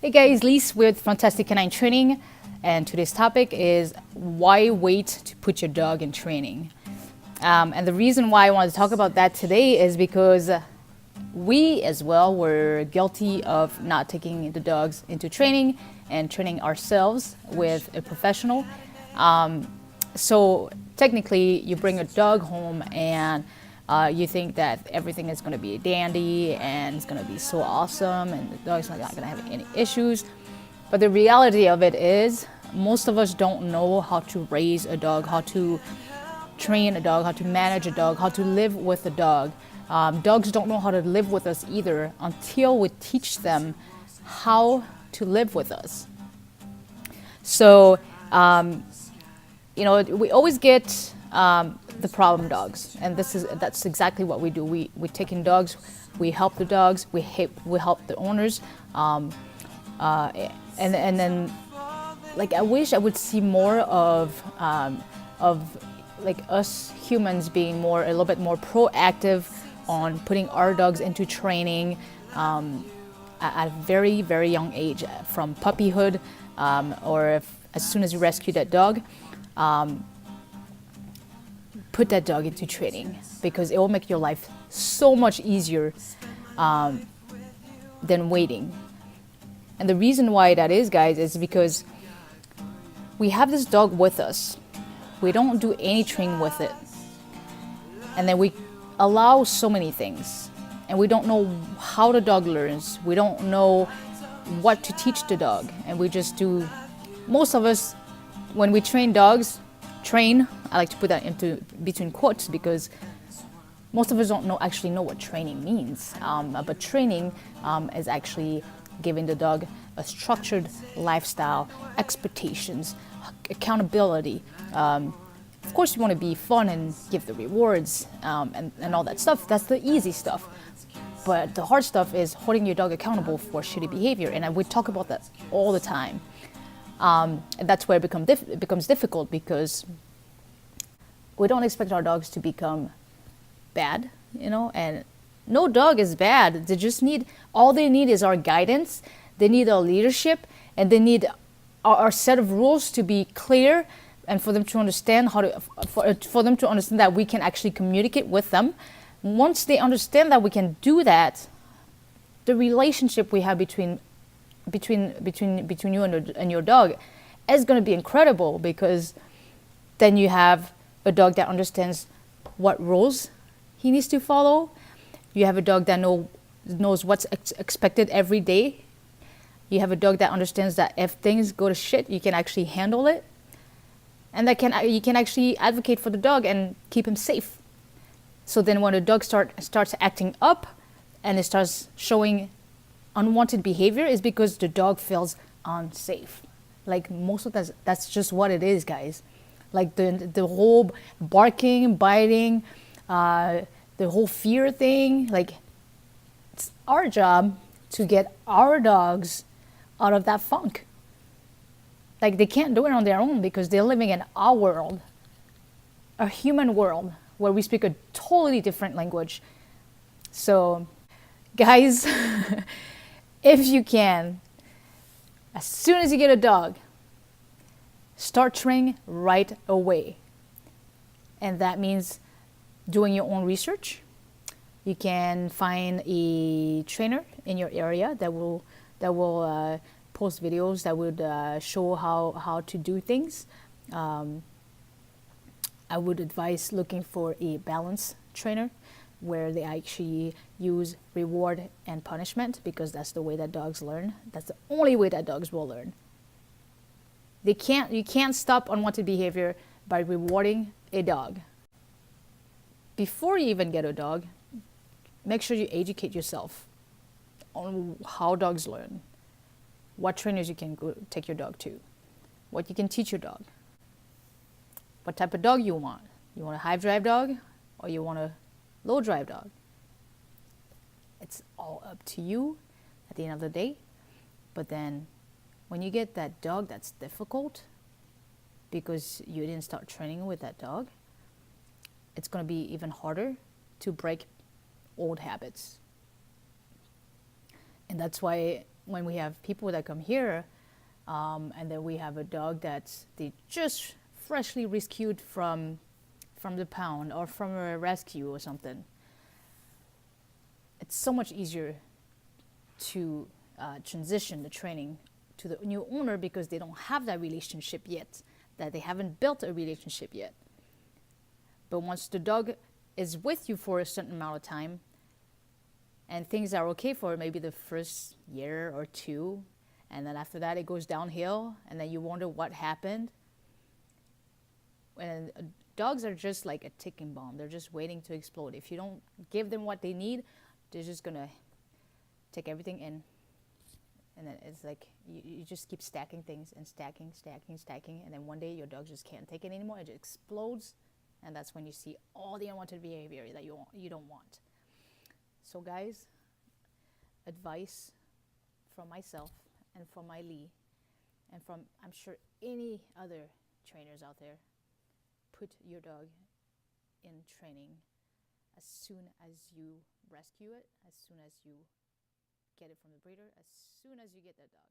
Hey guys, Lise with Funtastic K9 Training, and today's topic is why wait to put your dog in training. And the reason why I wanted to talk about that today is because we as well were guilty of not taking the dogs into training and training ourselves with a professional. So technically, you bring a dog home and you think that everything is going to be dandy and it's going to be so awesome and the dog's not going to have any issues. But the reality of it is most of us don't know how to raise a dog, how to train a dog, how to manage a dog, how to live with a dog. Dogs don't know how to live with us either until we teach them how to live with us. So, we always get the problem dogs, and that's exactly what we do. We take in dogs, we help the dogs, we help the owners, and then like I wish I would see more of like us humans being a little bit more proactive on putting our dogs into training at a very, very young age, from puppyhood, or as soon as you rescue that dog, put that dog into training, because it will make your life so much easier than waiting. And the reason why that is, guys, is because we have this dog with us. We don't do any training with it. And then we allow so many things. And we don't know how the dog learns. We don't know what to teach the dog. And we just do, most of us, when we train dogs, I like to put that into between quotes, because most of us don't actually know what training means. But training is actually giving the dog a structured lifestyle, expectations, accountability. Of course, you want to be fun and give the rewards and all that stuff. That's the easy stuff. But the hard stuff is holding your dog accountable for shitty behavior. And we talk about that all the time. And that's where it becomes difficult, because we don't expect our dogs to become bad, and no dog is bad. All they need is our guidance. They need our leadership, and they need our set of rules to be clear, and for them to understand for them to understand that we can actually communicate with them. Once they understand that we can do that, the relationship we have between you and your dog is going to be incredible, because then you have a dog that understands what rules he needs to follow. You have a dog that knows what's expected every day. You have a dog that understands that if things go to shit, you can actually handle it, and you can actually advocate for the dog and keep him safe. So then when the dog starts acting up and it starts showing unwanted behavior, is because the dog feels unsafe. Like most of that's just what it is, guys. Like the whole barking, biting, the whole fear thing. Like, it's our job to get our dogs out of that funk. Like, they can't do it on their own, because they're living in our world, a human world, where we speak a totally different language. So, guys, if you can, as soon as you get a dog, start training right away. And that means doing your own research. You can find a trainer in your area that will post videos that would show how to do things. I would advise looking for a balance trainer, where they actually use reward and punishment, because that's the way that dogs learn. That's the only way that dogs will learn. You can't stop unwanted behavior by rewarding a dog. Before you even get a dog, make sure you educate yourself on how dogs learn, what trainers you can go take your dog to, what you can teach your dog, what type of dog you want. You want a high drive dog, or you want a low drive dog? It's all up to you at the end of the day. But then when you get that dog that's difficult because you didn't start training with that dog, it's going to be even harder to break old habits. And that's why when we have people that come here, and then we have a dog that they just freshly rescued from the pound or from a rescue or something, it's so much easier to transition the training to the new owner because they don't have that relationship yet, that they haven't built a relationship yet. But once the dog is with you for a certain amount of time and things are okay for maybe the first year or two, and then after that it goes downhill, and then you wonder what happened. And dogs are just like a ticking bomb. They're just waiting to explode. If you don't give them what they need, they're just gonna take everything in. And then it's like you just keep stacking things and stacking, and then one day your dog just can't take it anymore. It just explodes, and that's when you see all the unwanted behavior that you don't want. So guys, advice from myself and from my Lee, and from I'm sure any other trainers out there, put your dog in training as soon as you rescue it, as soon as you get it from the breeder, as soon as you get that dog.